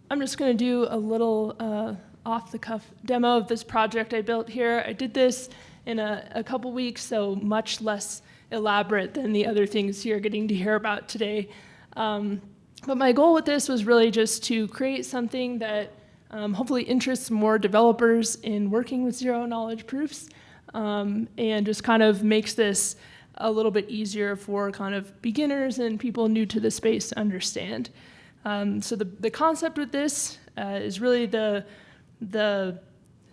I'm just going to do a little off-the-cuff demo of this project I built here. I did this in a couple weeks, so much less elaborate than the other things you're getting to hear about today. But my goal with this was really just to create something that hopefully interests more developers in working with zero-knowledge proofs, and just kind of makes this a little bit easier for kind of beginners and people new to the space to understand. So the concept with this is really the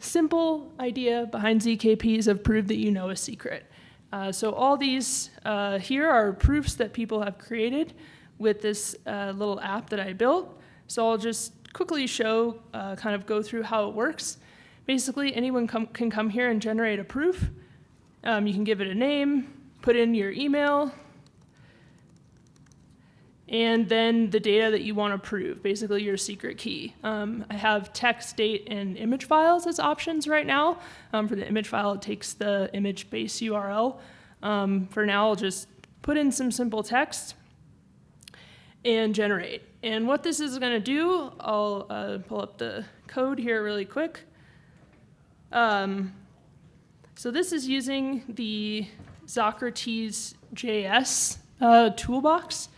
simple idea behind ZKPs of prove that you know a secret. So all these here are proofs that people have created with this little app that I built. So I'll just quickly show, kind of go through how it works. Basically, anyone can come here and generate a proof. You can give it a name, put in your email, and then the data that you want to prove, basically your secret key. I have text, date, and image files as options right now. For the image file, it takes the image base URL. For now, I'll just put in some simple text and generate. And what this is going to do, I'll pull up the code here really quick. So this is using the Socrates JS toolbox.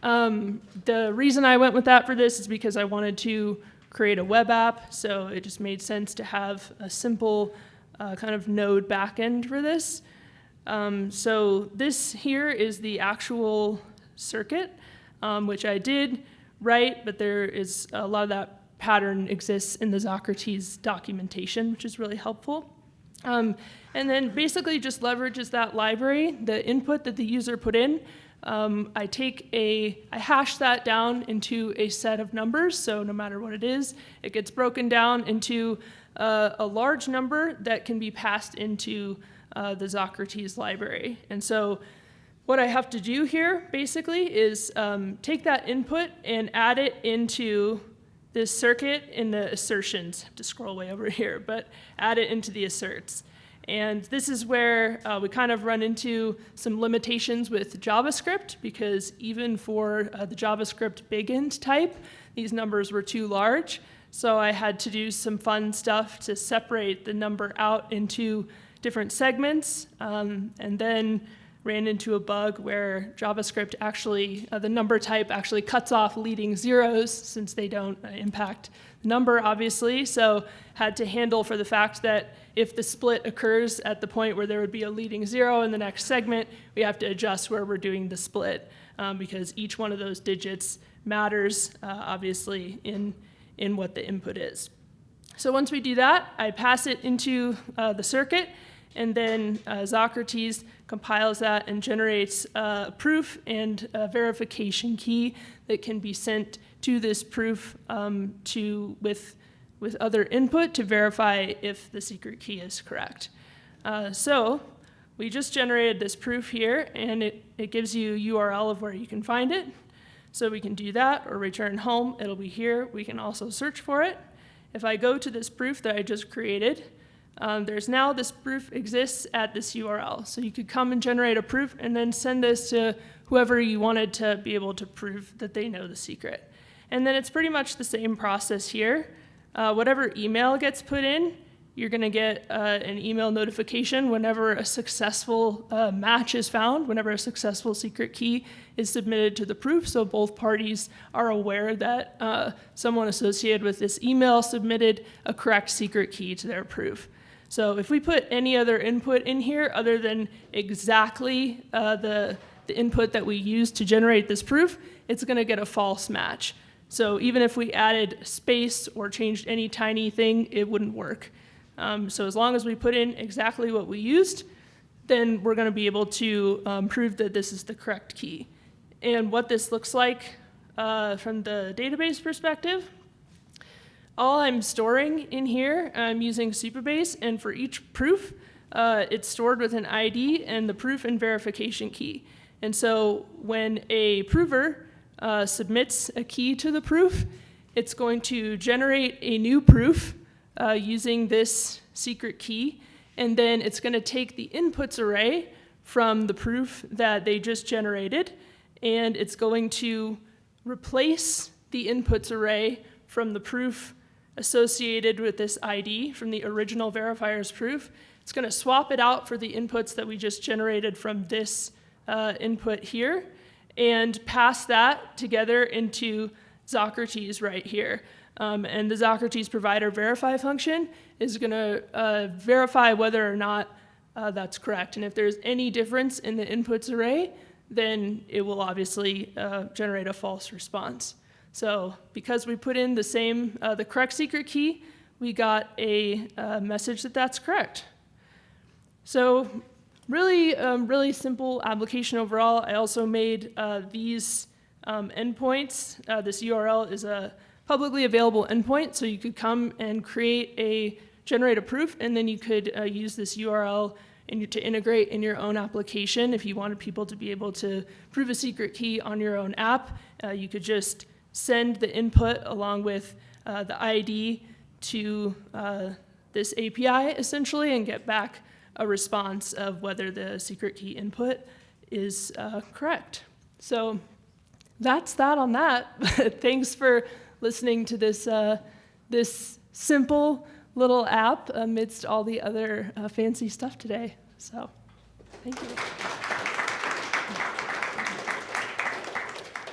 The reason I went with that for this is because I wanted to create a web app, so it just made sense to have a simple kind of node backend for this. So this here is the actual circuit, which I did write, but there is a lot of that pattern exists in the Socrates documentation, which is really helpful. And then basically just leverages that library, the input that the user put in. I hash that down into a set of numbers, so no matter what it is, it gets broken down into a large number that can be passed into the Socrates library. And so what I have to do here, basically, is take that input and add it into this circuit in the assertions. I have to scroll way over here, but add it into the asserts. And this is where we kind of run into some limitations with JavaScript, because even for the JavaScript big-int type, these numbers were too large. So I had to do some fun stuff to separate the number out into different segments, and then ran into a bug where JavaScript actually, the number type actually cuts off leading zeros since they don't impact the number, obviously. So had to handle for the fact that if the split occurs at the point where there would be a leading zero in the next segment, we have to adjust where we're doing the split, because each one of those digits matters, obviously, in what the input is. So once we do that, I pass it into the circuit, and then Socrates compiles that and generates a proof and a verification key that can be sent to this proof with other input to verify if the secret key is correct. So we just generated this proof here, and it gives you a URL of where you can find it. So we can do that or return home. It'll be here. We can also search for it. If I go to this proof that I just created, there's now this proof exists at this URL. So you could come and generate a proof and then send this to whoever you wanted to be able to prove that they know the secret. And then it's pretty much the same process here. Whatever email gets put in, you're going to get an email notification whenever a successful match is found, whenever a successful secret key is submitted to the proof, so both parties are aware that someone associated with this email submitted a correct secret key to their proof. So if we put any other input in here other than exactly the input that we used to generate this proof, it's going to get a false match. So even if we added space or changed any tiny thing, it wouldn't work. So as long as we put in exactly what we used, then we're going to be able to prove that this is the correct key. And what this looks like from the database perspective, all I'm storing in here, I'm using Supabase, and for each proof, it's stored with an ID and the proof and verification key. And so when a prover submits a key to the proof, it's going to generate a new proof using this secret key, and then it's going to take the inputs array from the proof that they just generated, and it's going to replace the inputs array from the proof associated with this ID from the original verifier's proof. It's going to swap it out for the inputs that we just generated from this input here and pass that together into Socrates right here. And the Socrates provider verify function is going to verify whether or not that's correct. And if there's any difference in the inputs array, then it will obviously generate a false response. So because we put in the correct secret key, we got a message that that's correct. So really simple application overall. I also made these endpoints. This URL is a publicly available endpoint, so you could come and generate a proof, and then you could use this URL to integrate in your own application. If you wanted people to be able to prove a secret key on your own app, you could just send the input along with the ID to this API, essentially, and get back a response of whether the secret key input is correct. So that's that on that. Thanks for listening to this simple little app amidst all the other fancy stuff today. So thank you.